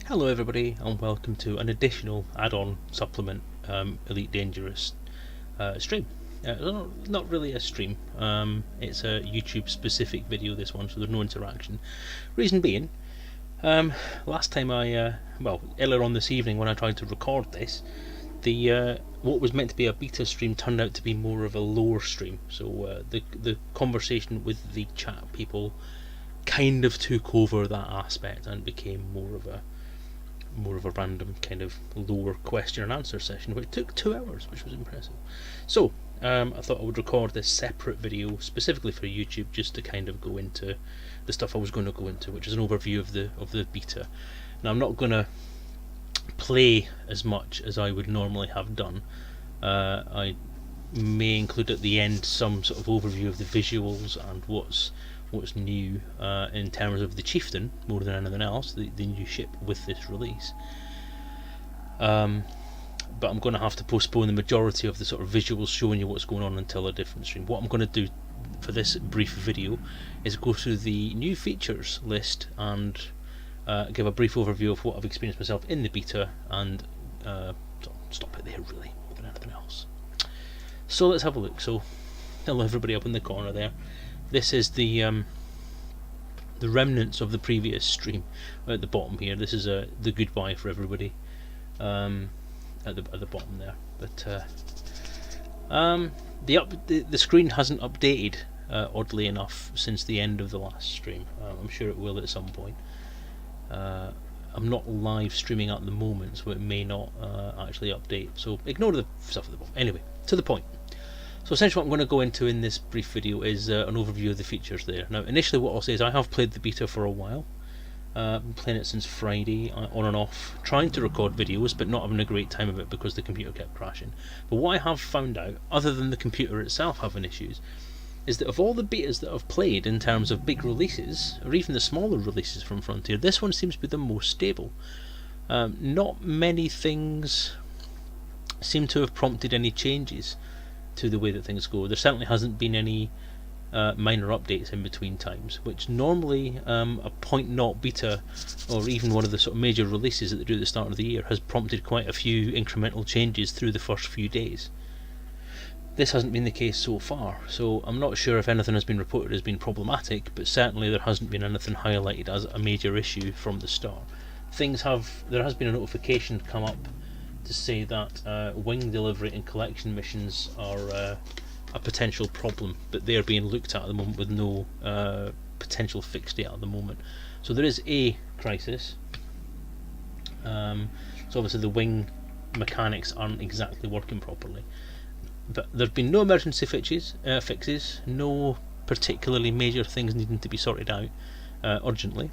Hello everybody and welcome to an additional add-on supplement Elite Dangerous stream. Not really a stream, it's a YouTube specific video this one, so there's no interaction. Reason being, last time earlier on this evening when I tried to record this, the what was meant to be a beta stream turned out to be more of a lore stream, so the conversation with the chat people kind of took over that aspect and became more of a random kind of lore question and answer session, which took 2 hours, which was impressive. So I thought I would record this separate video specifically for YouTube, just to kind of go into the stuff I was going to go into, which is an overview of the beta. Now I'm not going to play as much as I would normally have done. I may include at the end some sort of overview of the visuals and what's new in terms of the Chieftain more than anything else, the new ship with this release. But I'm going to have to postpone the majority of the sort of visuals showing you what's going on until a different stream. What I'm going to do for this brief video is go through the new features list and give a brief overview of what I've experienced myself in the beta, and stop it there really, more than anything else. So let's have a look. So hello everybody up in the corner there. This is the remnants of the previous stream at the bottom here. This is the goodbye for everybody at the bottom there. But the screen hasn't updated oddly enough since the end of the last stream. I'm sure it will at some point. I'm not live streaming at the moment, so it may not actually update. So ignore the stuff at the bottom. Anyway, to the point. So essentially what I'm going to go into in this brief video is an overview of the features there. Now initially what I'll say is I have played the beta for a while. Been playing it since Friday, on and off, trying to record videos but not having a great time of it because the computer kept crashing. But what I have found out, other than the computer itself having issues, is that of all the betas that I've played in terms of big releases, or even the smaller releases from Frontier, this one seems to be the most stable. Not many things seem to have prompted any changes to the way that things go. There certainly hasn't been any minor updates in between times, which normally a 0.0 beta or even one of the sort of major releases that they do at the start of the year has prompted quite a few incremental changes through the first few days. This hasn't been the case so far, so I'm not sure if anything has been reported as being problematic, but certainly there hasn't been anything highlighted as a major issue from the start. There has been a notification come up to say that wing delivery and collection missions are a potential problem, but they're being looked at the moment with no potential fix date at the moment. So there is a crisis. So obviously the wing mechanics aren't exactly working properly, but there have been no emergency fixes, no particularly major things needing to be sorted out urgently.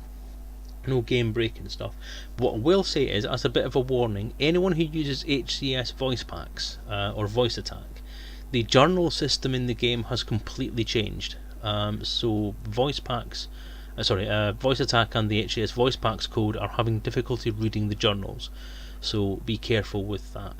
No game breaking stuff. What I will say is, as a bit of a warning, anyone who uses HCS voice packs or voice attack, the journal system in the game has completely changed. So voice attack and the HCS voice packs code are having difficulty reading the journals, so be careful with that.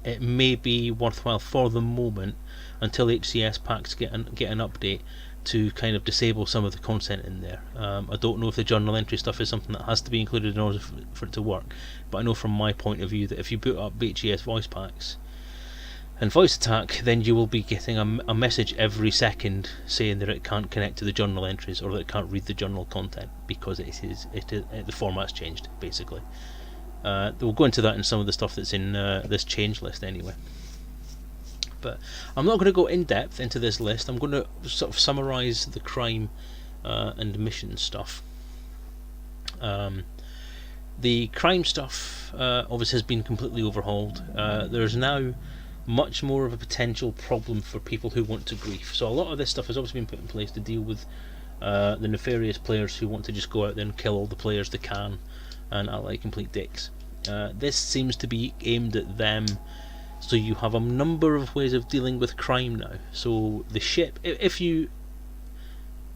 It may be worthwhile for the moment, until HCS packs get an update, to kind of disable some of the content in there. I don't know if the journal entry stuff is something that has to be included in order for it to work, but I know from my point of view that if you boot up HES voice packs and voice attack, then you will be getting a message every second saying that it can't connect to the journal entries or that it can't read the journal content because the format's changed basically. We'll go into that in some of the stuff that's in this change list anyway. But I'm not going to go in depth into this list. I'm going to sort of summarise the crime and mission stuff. The crime stuff obviously has been completely overhauled. There's now much more of a potential problem for people who want to grief. So a lot of this stuff has obviously been put in place to deal with the nefarious players who want to just go out there and kill all the players they can and act like complete dicks. This seems to be aimed at them. So you have a number of ways of dealing with crime now. So the ship, if you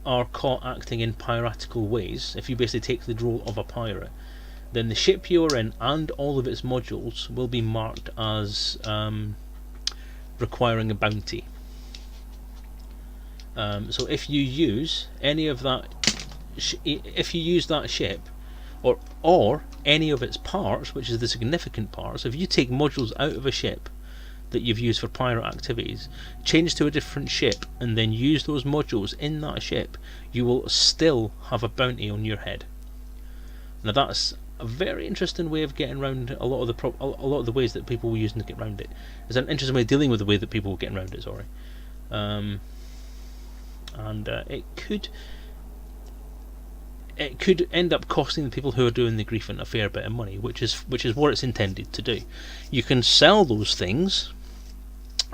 are caught acting in piratical ways, if you basically take the role of a pirate, then the ship you are in and all of its modules will be marked as requiring a bounty. So if you use any of that if you use that ship, or any of its parts, which is the significant parts, if you take modules out of a ship that you've used for pirate activities, change to a different ship, and then use those modules in that ship, you will still have a bounty on your head. Now that's a very interesting way of getting around a lot of the ways that people were using to get around it. It's an interesting way of dealing with the way that people were getting around it. Sorry, and it could end up costing the people who are doing the griefing a fair bit of money, which is what it's intended to do. You can sell those things,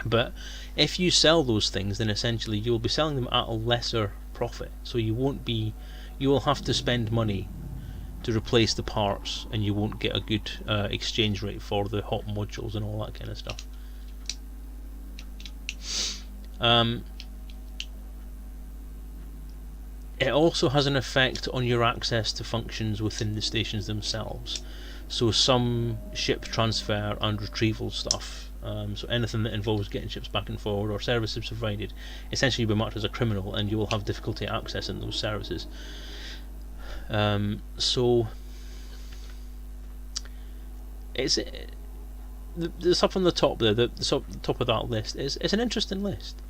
but if you sell those things, then essentially you will be selling them at a lesser profit. So you will have to spend money to replace the parts, and you won't get a good exchange rate for the hot modules and all that kind of stuff. It also has an effect on your access to functions within the stations themselves. So some ship transfer and retrieval stuff, so anything that involves getting ships back and forward or services provided, essentially you'll be marked as a criminal and you will have difficulty accessing those services. So it's the stuff on the top there, the top of that list it's an interesting list.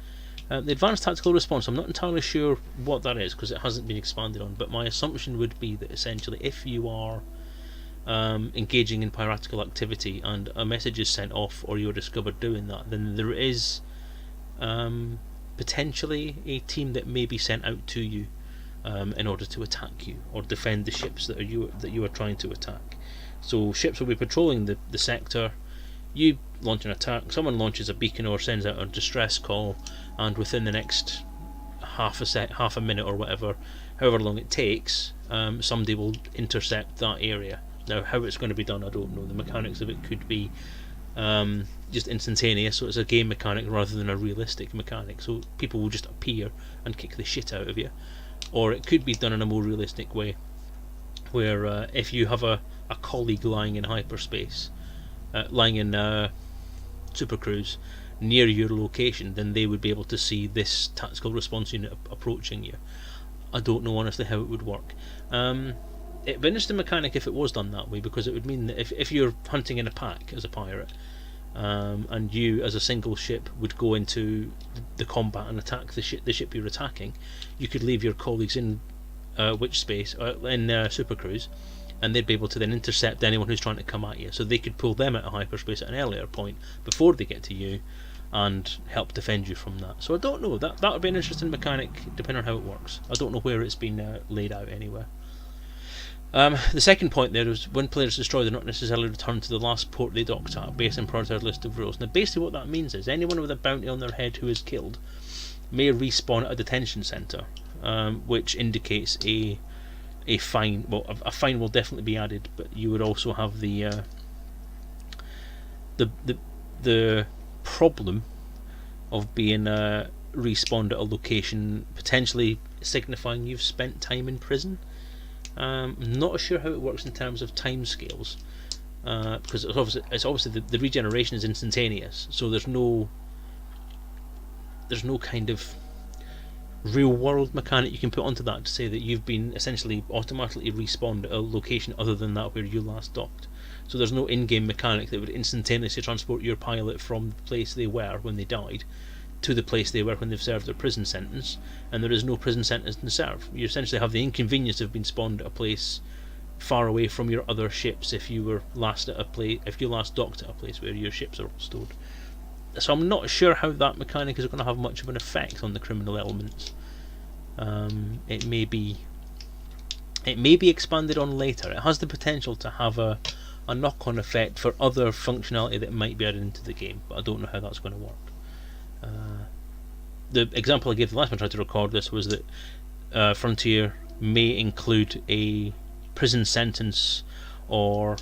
The advanced tactical response, I'm not entirely sure what that is because it hasn't been expanded on, but my assumption would be that essentially if you are engaging in piratical activity and a message is sent off or you're discovered doing that, then there is potentially a team that may be sent out to you in order to attack you or defend the ships that you are trying to attack. So ships will be patrolling the sector, you launch an attack, someone launches a beacon or sends out a distress call, and within the next half a minute or whatever, however long it takes, somebody will intercept that area. Now how it's going to be done I don't know. The mechanics of it could be just instantaneous, so it's a game mechanic rather than a realistic mechanic, so people will just appear and kick the shit out of you. Or it could be done in a more realistic way, where if you have a colleague lying in hyperspace, lying in supercruise near your location, then they would be able to see this tactical response unit approaching you. I don't know honestly how it would work. It'd be an interesting mechanic if it was done that way, because it would mean that if you're hunting in a pack as a pirate, and you as a single ship would go into the combat and attack the ship you're attacking, you could leave your colleagues in witch space in supercruise, and they'd be able to then intercept anyone who's trying to come at you, so they could pull them out of hyperspace at an earlier point before they get to you and help defend you from that. So I don't know, that would be an interesting mechanic depending on how it works. I don't know where it's been laid out anywhere. The second point there is when players destroy, they're not necessarily returned to the last port they docked at based on Prioritized list of rules. Now basically what that means is anyone with a bounty on their head who is killed may respawn at a detention centre, which indicates a fine. Well, a fine will definitely be added, but you would also have the problem of being respawned at a location potentially signifying you've spent time in prison. I'm not sure how it works in terms of time scales, because it's obviously the regeneration is instantaneous, so there's no kind of real world mechanic you can put onto that to say that you've been essentially automatically respawned at a location other than that where you last docked. So there's no in-game mechanic that would instantaneously transport your pilot from the place they were when they died to the place they were when they've served their prison sentence, and there is no prison sentence to serve. You essentially have the inconvenience of being spawned at a place far away from your other ships if you last docked at a place where your ships are all stored. So I'm not sure how that mechanic is going to have much of an effect on the criminal elements. It may be expanded on later. It has the potential to have a knock-on effect for other functionality that might be added into the game, but I don't know how that's going to work. The example I gave the last time I tried to record this was that Frontier may include a prison sentence or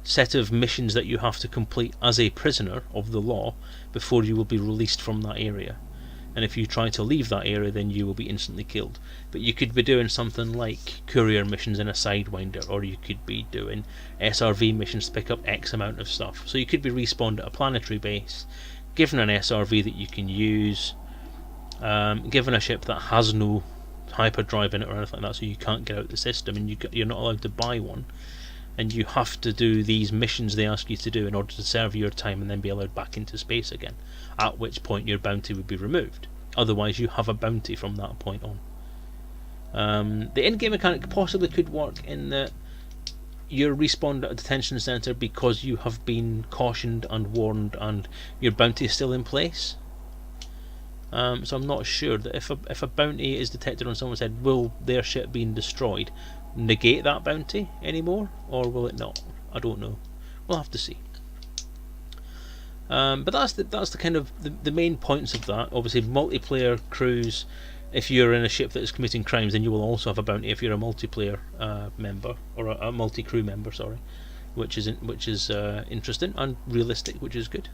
set of missions that you have to complete as a prisoner of the law before you will be released from that area, and if you try to leave that area then you will be instantly killed. But you could be doing something like courier missions in a Sidewinder, or you could be doing SRV missions to pick up X amount of stuff. So you could be respawned at a planetary base, given an SRV that you can use, given a ship that has no hyperdrive in it or anything like that, so you can't get out the system, and you're not allowed to buy one, and you have to do these missions they ask you to do in order to serve your time and then be allowed back into space again, at which point your bounty would be removed. Otherwise you have a bounty from that point on. The in-game mechanic possibly could work in that you're respawned at a detention centre because you have been cautioned and warned and your bounty is still in place. So I'm not sure that if a bounty is detected on someone's head, will their ship being destroyed negate that bounty anymore, or will it not? I don't know. We'll have to see. But that's the kind of the main points of that. Obviously, multiplayer crews. If you're in a ship that is committing crimes, then you will also have a bounty if you're a multiplayer member, or a multi-crew member, sorry, which is interesting and realistic, which is good.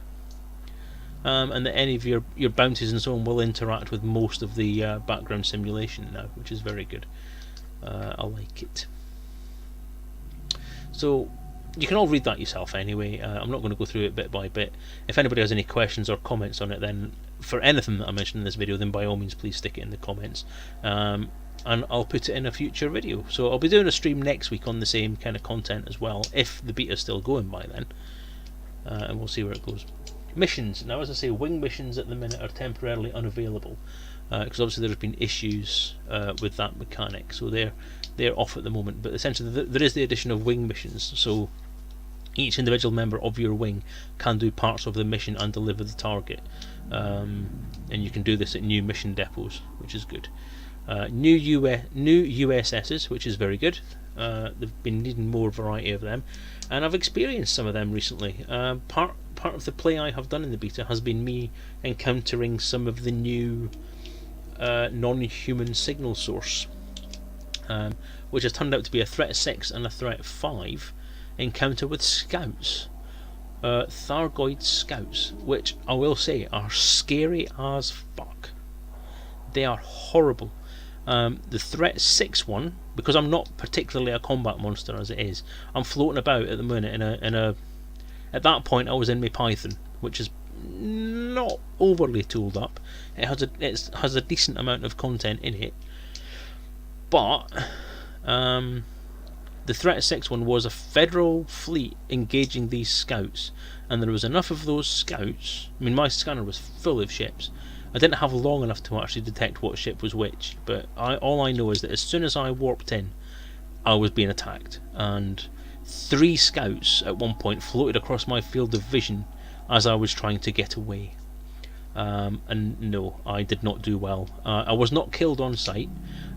And that any of your bounties and so on will interact with most of the background simulation now, which is very good. I like it. So you can all read that yourself anyway. I'm not going to go through it bit by bit. If anybody has any questions or comments on it, then for anything that I mentioned in this video, then by all means please stick it in the comments, and I'll put it in a future video. So I'll be doing a stream next week on the same kind of content as well, if the beta's still going by then, and we'll see where it goes. Missions. Now, as I say, wing missions at the minute are temporarily unavailable, because obviously there's been issues with that mechanic, so they're off at the moment. But essentially there is the addition of wing missions, so each individual member of your wing can do parts of the mission and deliver the target, and you can do this at new mission depots, which is good. New USSs, which is very good. They've been needing more variety of them, and I've experienced some of them recently. Part of the play I have done in the beta has been me encountering some of the new non-human signal source, which has turned out to be a Threat 6 and a Threat 5 encounter with scouts, Thargoid scouts, which I will say are scary as fuck. They are horrible. The Threat 6 one, because I'm not particularly a combat monster as it is, I'm floating about at the minute at that point I was in my Python, which is not overly tooled up. It has a decent amount of content in it, but the Threat 6 one was a federal fleet engaging these scouts, and there was enough of those scouts. I mean, my scanner was full of ships. I didn't have long enough to actually detect what ship was which, but all I know is that as soon as I warped in, I was being attacked, and 3 scouts at one point floated across my field of vision as I was trying to get away. And no, I did not do well. I was not killed on sight.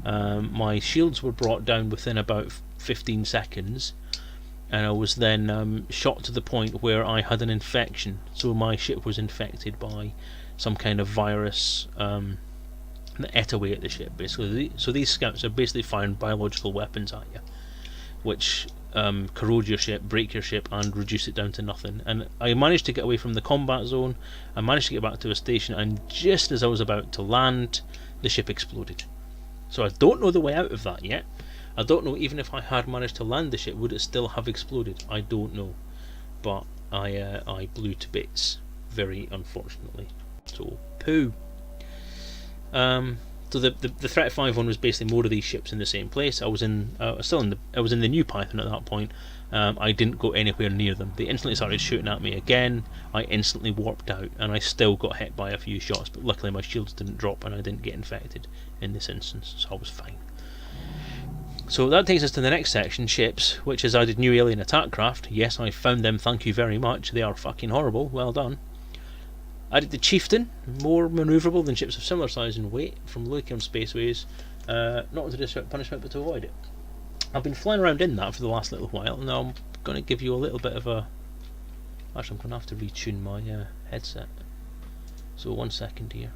My shields were brought down within about 15 seconds, and I was then shot to the point where I had an infection, so my ship was infected by some kind of virus that ate away at the ship, basically. So these scouts are basically firing biological weapons at you, which corrode your ship, break your ship, and reduce it down to nothing. And I managed to get away from the combat zone. I managed to get back to a station, and just as I was about to land, the ship exploded. So I don't know the way out of that yet. I don't know, even if I had managed to land the ship, would it still have exploded? I don't know. But I blew to bits, very unfortunately. So poo. So the Threat 5 one was basically more of these ships in the same place. I was in the new Python at that point. I didn't go anywhere near them. They instantly started shooting at me again. I instantly warped out, and I still got hit by a few shots, but luckily my shields didn't drop and I didn't get infected in this instance, so I was fine. So that takes us to the next section, ships, which is added new alien attack craft. Yes, I found them, thank you very much. They are fucking horrible, well done. Added the Chieftain, more manoeuvrable than ships of similar size and weight from low-killed spaceways, not to disrupt punishment but to avoid it. I've been flying around in that for the last little while. Now I'm going to give you a little bit of a... Actually, I'm going to have to retune my headset. So 1 second here.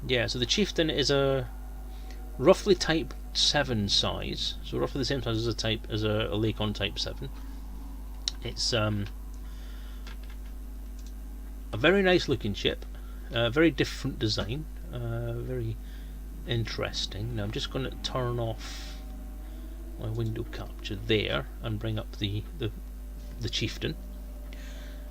Yeah, so the Chieftain is a roughly Type 7 size, so roughly the same size as a Lakon Type 7. It's a very nice looking ship, very different design, very interesting. Now I'm just going to turn off my window capture there and bring up the Chieftain.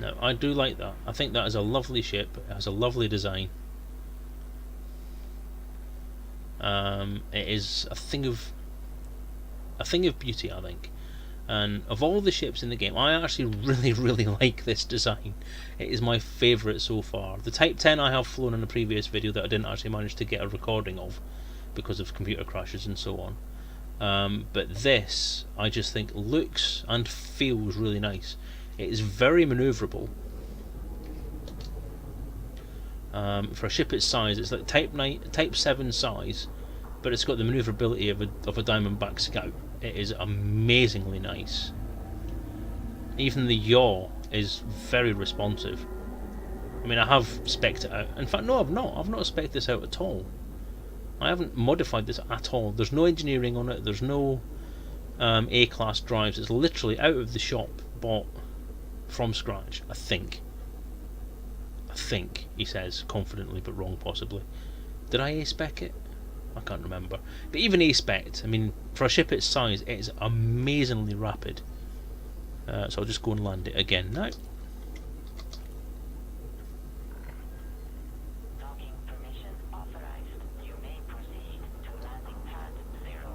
Now, I do like that. I think that is a lovely ship. It has a lovely design. It is a thing of beauty, I think. And of all the ships in the game, I actually really like this design. It is my favourite so far. The Type 10 I have flown in a previous video that I didn't actually manage to get a recording of because of computer crashes and so on. But this, I just think, looks and feels really nice. It is very manoeuvrable. For a ship its size, it's like Type 7 size, but it's got the manoeuvrability of a Diamondback Scout. It is amazingly nice. Even the yaw is very responsive. I mean, I have spec'd it out. In fact, no, I've not. I've not spec'd this out at all. I haven't modified this at all. There's no engineering on it. There's no A-class drives. It's literally out of the shop, bought from scratch, I think. I think, he says, confidently, but wrong possibly. Did I A-spec it? I can't remember. But even A-spec, I mean, for a ship its size, it is amazingly rapid. So I'll just go and land it again now. Docking permission authorized. You may proceed to landing pad 07.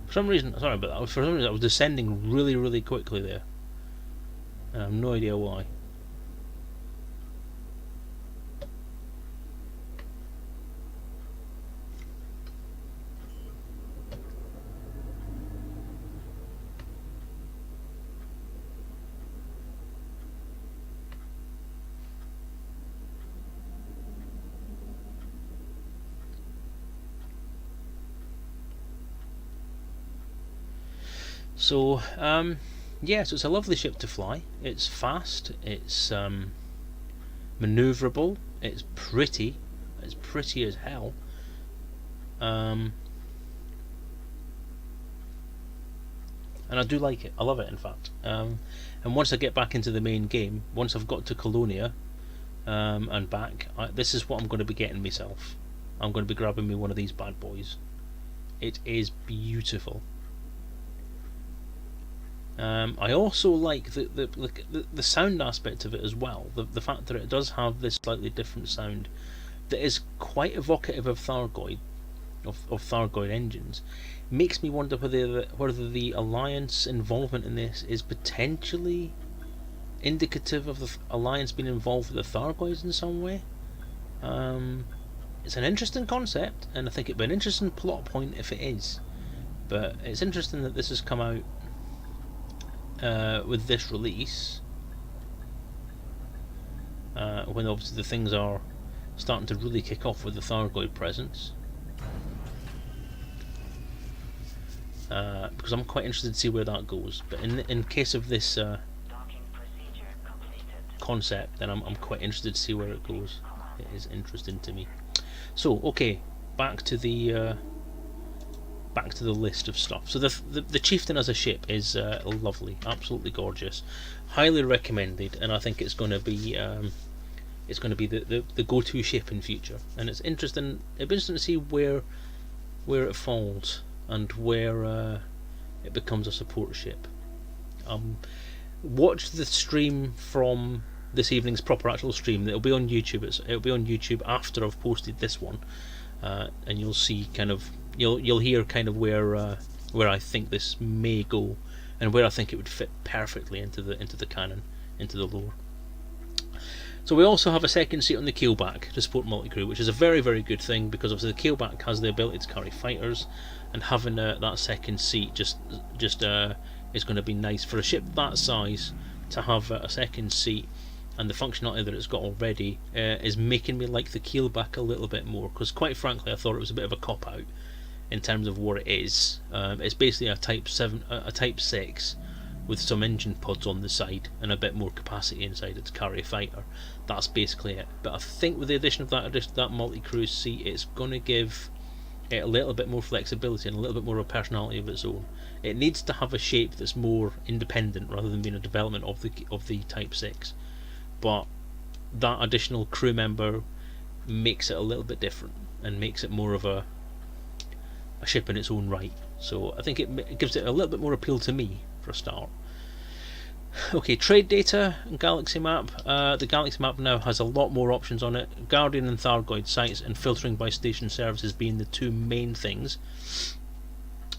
For some reason, sorry, but for some reason I was descending really quickly there. I have no idea why. So, yeah, so it's a lovely ship to fly. It's fast, it's manoeuvrable, it's pretty as hell. And I do like it. I love it, in fact. And once I get back into the main game, once I've got to Colonia and back, this is what I'm going to be getting myself. I'm going to be grabbing me one of these bad boys. It is beautiful. I also like the sound aspect of it as well. The fact that it does have this slightly different sound that is quite evocative of Thargoid, of Thargoid engines, makes me wonder whether the Alliance involvement in this is potentially indicative of the Alliance being involved with the Thargoids in some way. It's an interesting concept, and I think it'd be an interesting plot point if it is. But it's interesting that this has come out with this release, when obviously the things are starting to really kick off with the Thargoid presence, because I'm quite interested to see where that goes. But in case of this concept, then I'm quite interested to see where it goes. It is interesting to me. So, okay, back to the list of stuff. So the Chieftain as a ship is lovely, absolutely gorgeous, highly recommended, and I think it's going to be the go-to ship in future. And it's interesting. It'd be interesting to see where it falls and where it becomes a support ship. Watch the stream from this evening's proper actual stream. It'll be on YouTube. It'll be on YouTube after I've posted this one, and you'll see kind of. You'll hear kind of where I think this may go, and where I think it would fit perfectly into the canon, into the lore. So we also have a second seat on the keelback to support multi-crew, which is a very good thing, because obviously the keelback has the ability to carry fighters, and having that second seat just is going to be nice for a ship that size to have a second seat. And the functionality that it's got already is making me like the keelback a little bit more, because quite frankly I thought it was a bit of a cop-out in terms of what it is. It's basically a Type 6 with some engine pods on the side and a bit more capacity inside it to carry a fighter. That's basically it. But I think with the addition of that multi-cruise seat, it's going to give it a little bit more flexibility and a little bit more of a personality of its own. It needs to have a shape that's more independent rather than being a development of the Type 6. But that additional crew member makes it a little bit different and makes it more of a ship in its own right. So I think it gives it a little bit more appeal to me for a start. Okay, trade data and Galaxy Map. The Galaxy Map now has a lot more options on it. Guardian and Thargoid sites and filtering by station services being the two main things.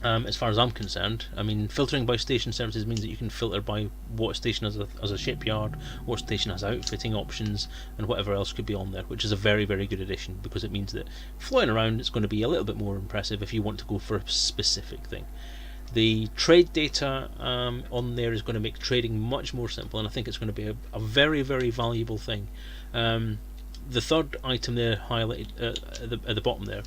As far as I'm concerned, I mean, filtering by station services means that you can filter by what station has a shipyard, what station has outfitting options, and whatever else could be on there, which is a very, very good addition, because it means that flying around it's going to be a little bit more impressive if you want to go for a specific thing. The trade data on there is going to make trading much more simple, and I think it's going to be a very, very valuable thing. The third item there highlighted at the bottom there,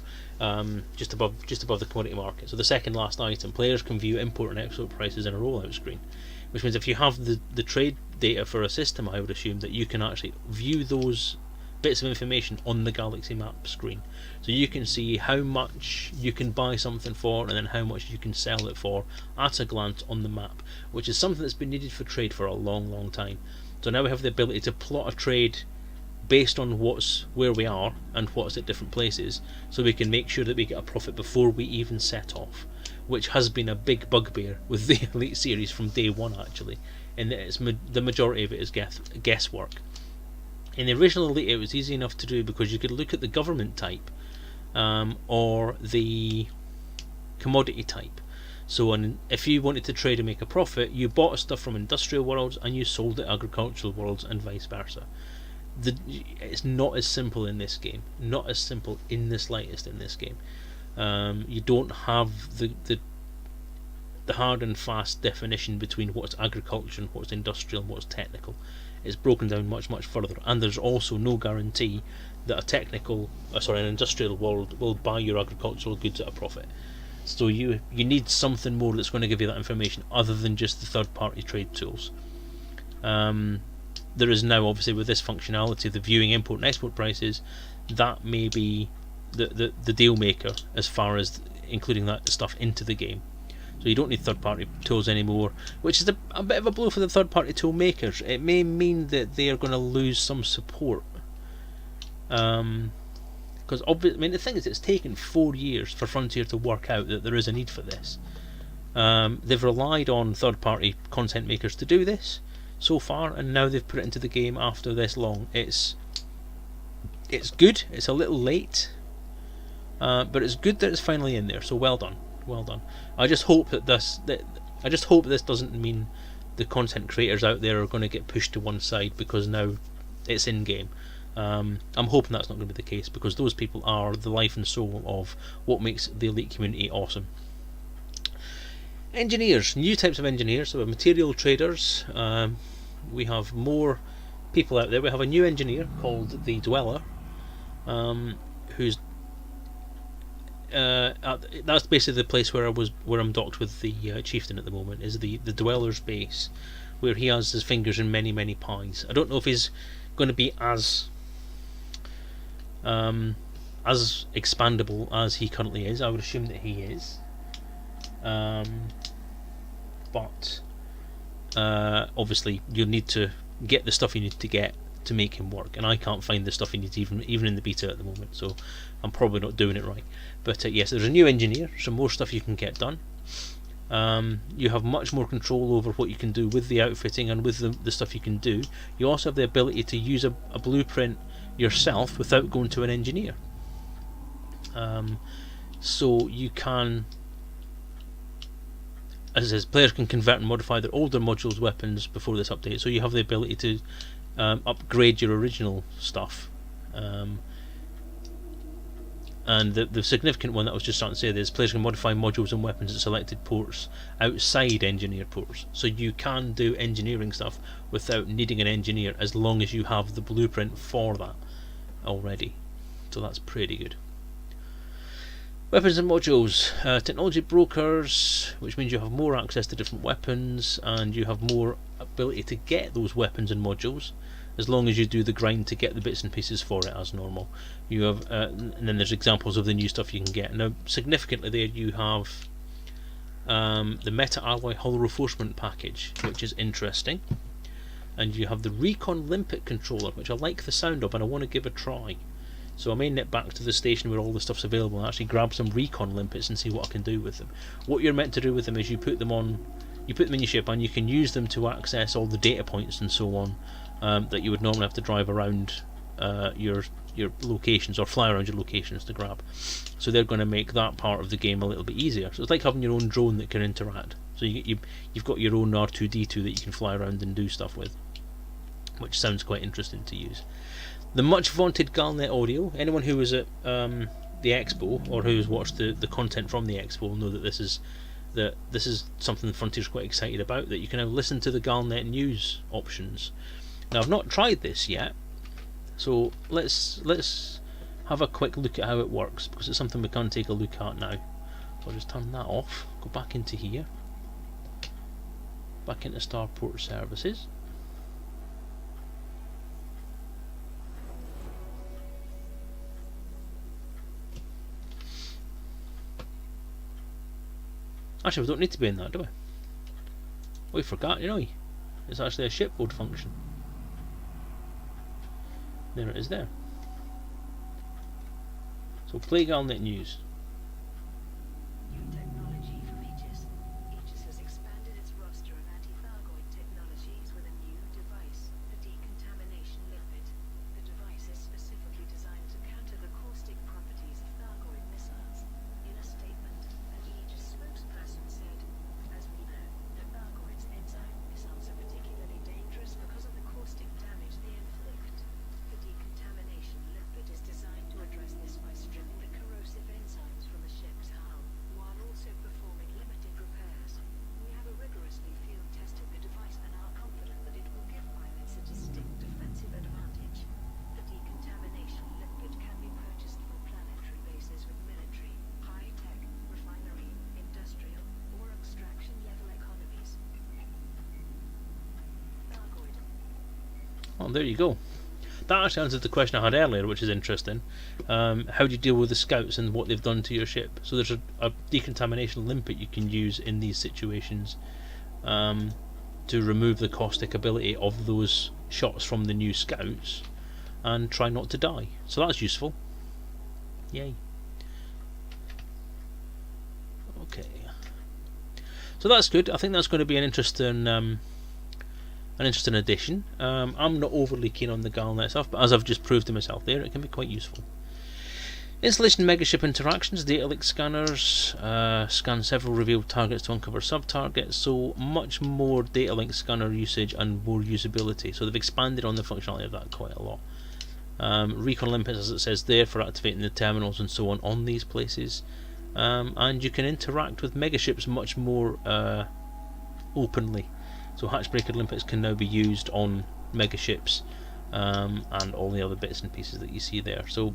just above the commodity market. So the second last item, players can view import and export prices in a rollout screen, which means if you have the trade data for a system, I would assume that you can actually view those bits of information on the Galaxy Map screen. So you can see how much you can buy something for and then how much you can sell it for at a glance on the map, which is something that's been needed for trade for a long, long time. So now we have the ability to plot a trade based on where we are and what's at different places, so we can make sure that we get a profit before we even set off, which has been a big bugbear with the Elite series from day one, actually, in that the majority of it is guesswork. In the original Elite it was easy enough to do because you could look at the government type or the commodity type. So if you wanted to trade and make a profit, you bought stuff from industrial worlds and you sold it agricultural worlds and vice versa. It's not as simple in this game, not as simple in the slightest in this game. You don't have the hard and fast definition between what's agriculture and what's industrial and what's technical. It's broken down much, much further, and there's also no guarantee that an industrial world will buy your agricultural goods at a profit. So you need something more that's going to give you that information other than just the third-party trade tools. There is now, obviously, with this functionality, the viewing import and export prices, that may be the deal maker as far as including that stuff into the game. So you don't need third-party tools anymore, which is a bit of a blow for the third-party tool makers. It may mean that they are going to lose some support. Because the thing is, it's taken 4 years for Frontier to work out that there is a need for this. They've relied on third-party content makers to do this so far, and now they've put it into the game after this long. It's good. It's a little late, but it's good that it's finally in there. So well done. Well done. I just hope that this doesn't mean the content creators out there are going to get pushed to one side because now it's in game. I'm hoping that's not going to be the case, because those people are the life and soul of what makes the Elite community awesome. Engineers, new types of engineers. So we have material traders. We have more people out there. We have a new engineer called the Dweller, who's that's basically the place where I'm docked with the Chieftain at the moment. Is the Dweller's base, where he has his fingers in many, many pies. I don't know if he's going to be as expandable as he currently is. I would assume that he is, but obviously you'll need to get the stuff you need to get to make him work, and I can't find the stuff he needs even in the beta at the moment, so I'm probably not doing it right. But yes, there's a new engineer, some more stuff you can get done. You have much more control over what you can do with the outfitting and with the stuff you can do. You also have the ability to use a blueprint yourself without going to an engineer. So you can, as it says, players can convert and modify their older modules' weapons before this update. So you have the ability to upgrade your original stuff. And the significant one that I was just starting to say is players can modify modules and weapons at selected ports outside engineer ports. So you can do engineering stuff without needing an engineer, as long as you have the blueprint for that already. So that's pretty good. Weapons and modules, technology brokers, which means you have more access to different weapons and you have more ability to get those weapons and modules, as long as you do the grind to get the bits and pieces for it as normal. You have, and then there's examples of the new stuff you can get. Now, significantly there you have the Meta Alloy Hull Reinforcement package, which is interesting, and you have the Recon Limpet controller, which I like the sound of and I want to give a try. So I may nip back to the station where all the stuff's available and actually grab some Recon Limpets and see what I can do with them. What you're meant to do with them is you put them in your ship and you can use them to access all the data points and so on that you would normally have to drive around your locations or fly around your locations to grab. So they're going to make that part of the game a little bit easier. So it's like having your own drone that can interact. So you've got your own R2-D2 that you can fly around and do stuff with, which sounds quite interesting to use. The much vaunted Galnet audio. Anyone who was at the expo or who's watched the content from the expo will know that this is something Frontier's quite excited about, that you can now listen to the Galnet news options. Now I've not tried this yet, so let's have a quick look at how it works, because it's something we can take a look at now. So I'll just turn that off, go back into here, back into Starport Services. Actually, we don't need to be in that, do we? We forgot, you know. It's actually a shipboard function. There it is there. So play Galnet News. New technology from Aegis. Aegis has expanded its roster of anti-Thargoid technologies with a new device, the decontamination lipid. The device is specifically designed to counter the caustic properties of Thargoid missiles. In a statement, an Aegis spokesperson said, "As we know, the Thargoid's enzyme missiles are particularly dangerous because of the caustic damage they inflict. The decontamination lipid is designed to address this by stripping the corrosive enzymes from a ship's hull, while also performing limited repairs. We have rigorously field tested the device and are confident that it will give pilots a distinct defensive advantage. The decontamination lipid can be purchased for planetary bases with military, high-tech, refinery, industrial, or extraction-level economies." Thargoid. Oh, there you go. That actually answers the question I had earlier, which is interesting. How do you deal with the scouts and what they've done to your ship? So there's a decontamination limpet you can use in these situations to remove the caustic ability of those shots from the new scouts and try not to die. So that's useful. Yay. Okay. So that's good. I think that's going to be an interesting addition. I'm not overly keen on the Galnet stuff, but as I've just proved to myself there, it can be quite useful. Installation megaship interactions, data link scanners, scan several revealed targets to uncover sub-targets, so much more data link scanner usage and more usability. So they've expanded on the functionality of that quite a lot. Recon limpets, as it says there, for activating the terminals and so on these places. And you can interact with megaships much more openly. So hatchbreaker limpets can now be used on megaships and all the other bits and pieces that you see there. So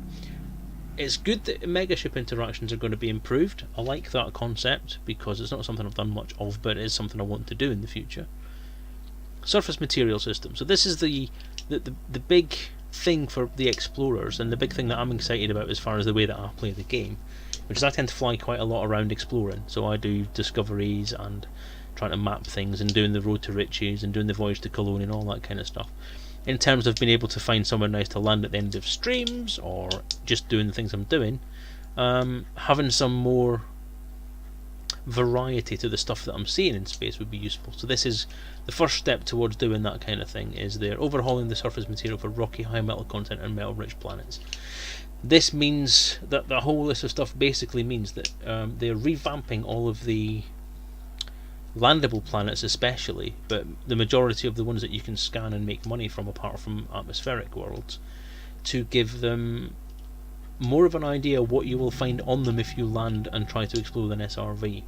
it's good that megaship interactions are going to be improved. I like that concept because it's not something I've done much of, but it is something I want to do in the future. Surface material system. So this is the big thing for the explorers, and the big thing that I'm excited about as far as the way that I play the game, which is I tend to fly quite a lot around exploring. So I do discoveries and trying to map things and doing the road to riches and doing the voyage to Cologne and all that kind of stuff. In terms of being able to find somewhere nice to land at the end of streams or just doing the things I'm doing, having some more variety to the stuff that I'm seeing in space would be useful. So this is the first step towards doing that kind of thing, is they're overhauling the surface material for rocky, high metal content and metal rich planets. This means that the whole list of stuff basically means that they're revamping all of the landable planets especially, but the majority of the ones that you can scan and make money from apart from atmospheric worlds, to give them more of an idea what you will find on them if you land and try to explore with an SRV.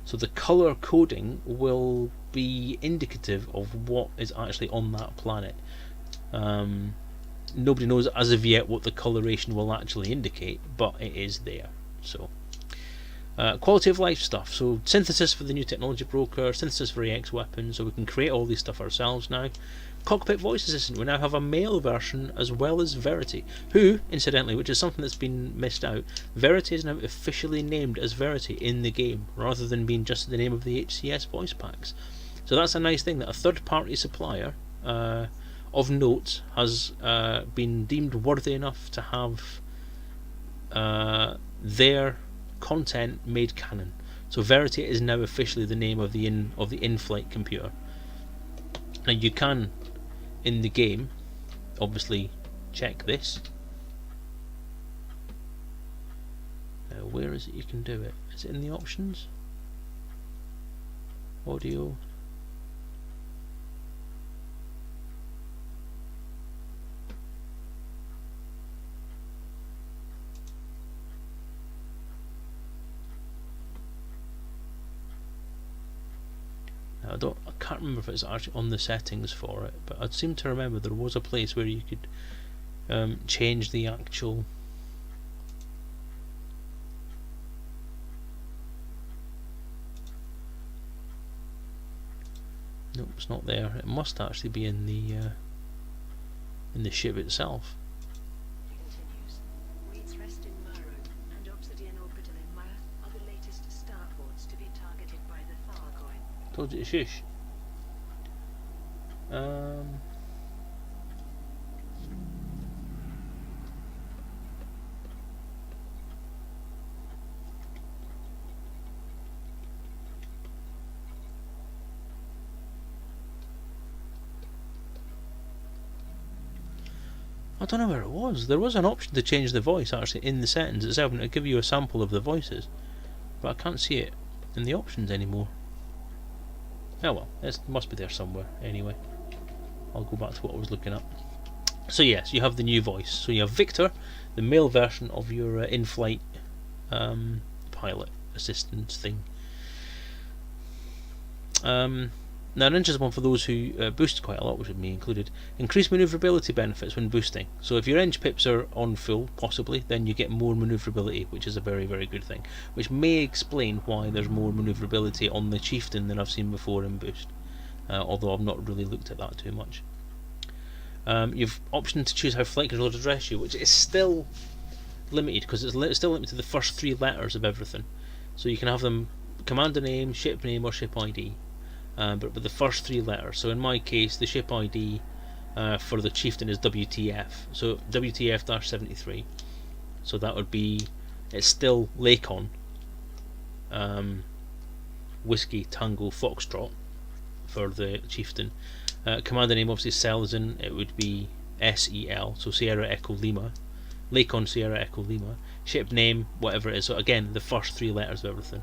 So the colour coding will be indicative of what is actually on that planet. Nobody knows as of yet what the coloration will actually indicate, but it is there. So Quality of life stuff, so synthesis for the new technology broker, synthesis for AX weapons, so we can create all these stuff ourselves now. Cockpit voice assistant, we now have a male version as well as Verity, who, incidentally, which is something that's been missed out, Verity is now officially named as Verity in the game, rather than being just the name of the HCS voice packs. So that's a nice thing, that a third-party supplier of note has been deemed worthy enough to have their content made canon. So Verity is now officially the name of the in-flight computer. Now you can, in the game, obviously check this. Where is it you can do it? Is it in the options? Audio. I can't remember if it's actually on the settings for it, but I seem to remember there was a place where you could change the actual. Nope, it's not there. It must actually be in the ship itself. Continues. Reeds rest in Maro and Obsidian Orbital in Maya are the latest starports to be targeted by the Thargoid. Told you to shush. I don't know where it was. There was an option to change the voice actually in the settings itself, and it'll give you a sample of the voices, but I can't see it in the options anymore. Oh well, it must be there somewhere anyway. I'll go back to what I was looking at. So yes, you have the new voice. So you have Victor, the male version of your in-flight pilot assistant thing. Now an interesting one for those who boost quite a lot, which would be included. Increased manoeuvrability benefits when boosting. So if your eng pips are on full, possibly, then you get more manoeuvrability, which is a very, very good thing. Which may explain why there's more manoeuvrability on the Chieftain than I've seen before in boost. Although I've not really looked at that too much. You've option to choose how flight controllers address you, which is still limited, because it's still limited to the first 3 letters of everything. So you can have them commander name, or ship ID. But with the first 3 letters. So in my case, the ship ID for the Chieftain is WTF. So WTF-73. So that would be, it's still Lacon, Whiskey Tango Foxtrot for the Chieftain. Commander name obviously Selezen. It would be SEL. So Sierra Echo Lima. Lacon Sierra Echo Lima. Ship name, whatever it is. So again, the first 3 letters of everything.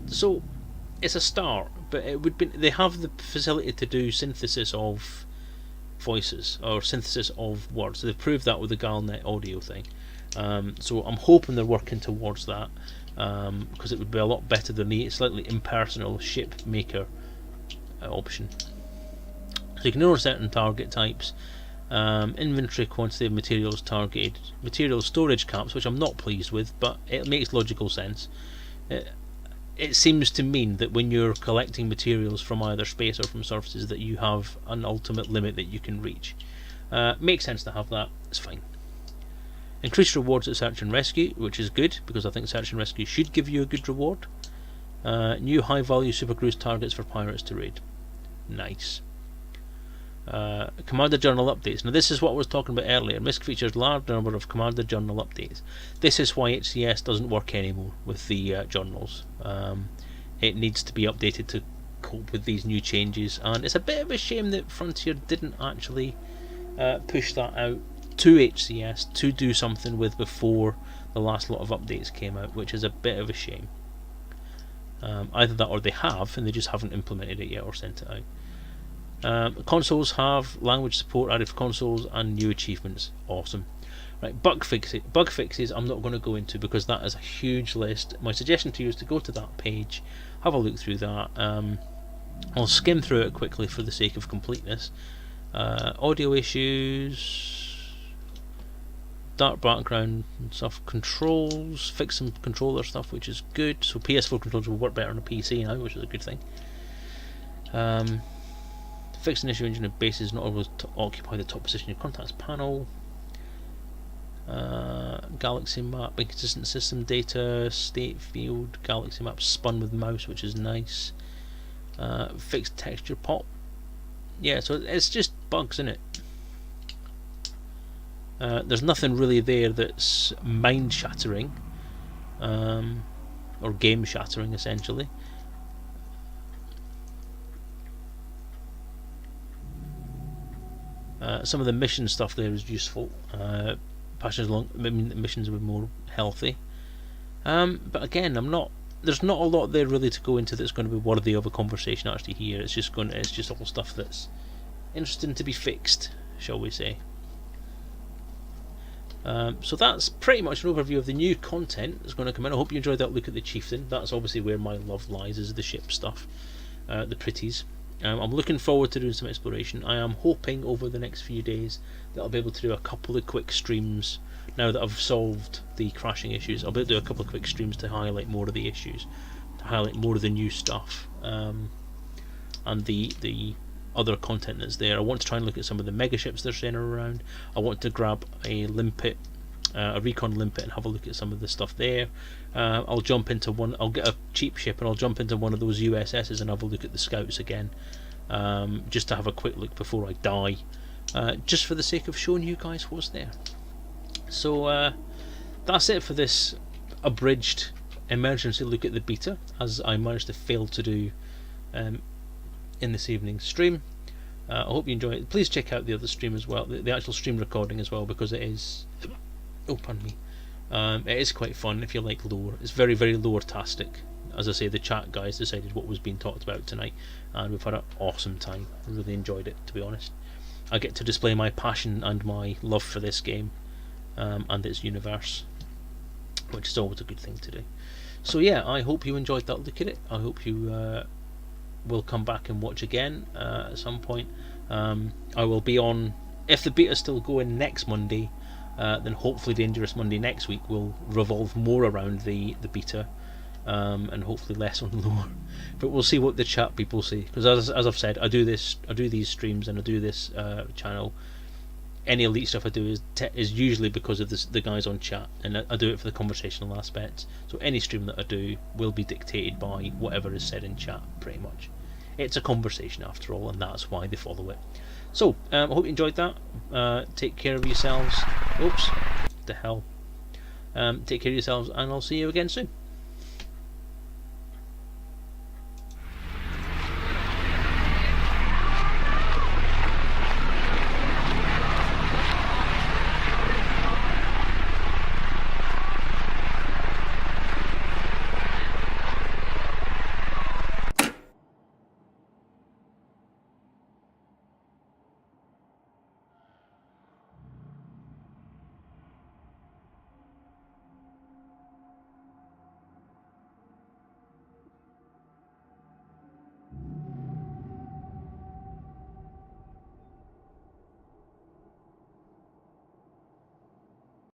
So it's a start, but it would be, they have the facility to do synthesis of voices or synthesis of words. They've proved that with the Galnet audio thing. So I'm hoping they're working towards that, because it would be a lot better than the slightly impersonal ship maker option. So you can ignore certain target types. Inventory quantity of materials targeted, material storage caps, which I'm not pleased with, but it makes logical sense. It seems to mean that when you're collecting materials from either space or from surfaces, that you have an ultimate limit that you can reach. Makes sense to have that, it's fine. Increased rewards at search and rescue, which is good, because I think search and rescue should give you a good reward. New high value supercruise targets for pirates to raid. Nice. Commander Journal updates. Now this is what I was talking about earlier. MISC features large number of Commander Journal updates. This is why HCS doesn't work anymore with the journals. It needs to be updated to cope with these new changes, and it's a bit of a shame that Frontier didn't actually push that out to HCS to do something with before the last lot of updates came out, which is a bit of a shame. Either that or they have and they just haven't implemented it yet or sent it out. Consoles have language support added for consoles and new achievements. Awesome. Right, bug fixes I'm not going to go into because that is a huge list. My suggestion to you is to go to that page, have a look through that. I'll skim through it quickly for the sake of completeness. Audio issues. dark background and stuff. Controls, fix some controller stuff, which is good. So PS4 controls will work better on a PC now, which is a good thing. Fix an issue engine of bases not always to occupy the top position in your contacts panel. Galaxy map, inconsistent system data, state field, galaxy map spun with mouse, which is nice. Fixed texture pop. Yeah, so it's just bugs, isn't it? There's nothing really there that's mind shattering, or game shattering essentially. Some of the mission stuff there is useful. Passions along, I mean, the missions were more healthy. But again, there's not a lot there really to go into that's going to be worthy of a conversation actually here. It's just all stuff that's interesting to be fixed, shall we say. So that's pretty much an overview of the new content that's going to come in. I hope you enjoyed that look at the Chieftain. That's obviously where my love lies, is the ship stuff, the pretties. I'm looking forward to doing some exploration. I am hoping over the next few days that I'll be able to do a couple of quick streams. Now that I've solved the crashing issues, I'll be able to do a couple of quick streams to highlight more of the issues, to highlight more of the new stuff, and the other content that's there. I want to try and look at some of the mega ships they're saying are around. I want to grab a limpet, a recon limpet, and have a look at some of the stuff there. I'll jump into one. I'll get a cheap ship and I'll jump into one of those USSs and have a look at the scouts again, just to have a quick look before I die, just for the sake of showing you guys what's there. So that's it for this abridged emergency look at the beta, as I managed to fail to do in this evening's stream. I hope you enjoy it. Please check out the other stream as well, the actual stream recording as well, because it is, oh pardon me, it is quite fun if you like lore. It's very, very lore-tastic. As I say, the chat guys decided what was being talked about tonight, and we've had an awesome time. I really enjoyed it, to be honest. I get to display my passion and my love for this game and its universe, which is always a good thing to do. So yeah, I hope you enjoyed that look at it. I hope you will come back and watch again at some point. I will be on, if the beta is still going next Monday, then hopefully Dangerous Monday next week will revolve more around the beta, and hopefully less on lore. But we'll see what the chat people say, because as I've said, I do these streams and I do this channel. Any elite stuff I do is usually because of the guys on chat, and I do it for the conversational aspects. So any stream that I do will be dictated by whatever is said in chat, pretty much. It's a conversation after all, and that's why they follow it. So I hope you enjoyed that. Take care of yourselves. Oops, what the hell. Take care of yourselves, and I'll see you again soon.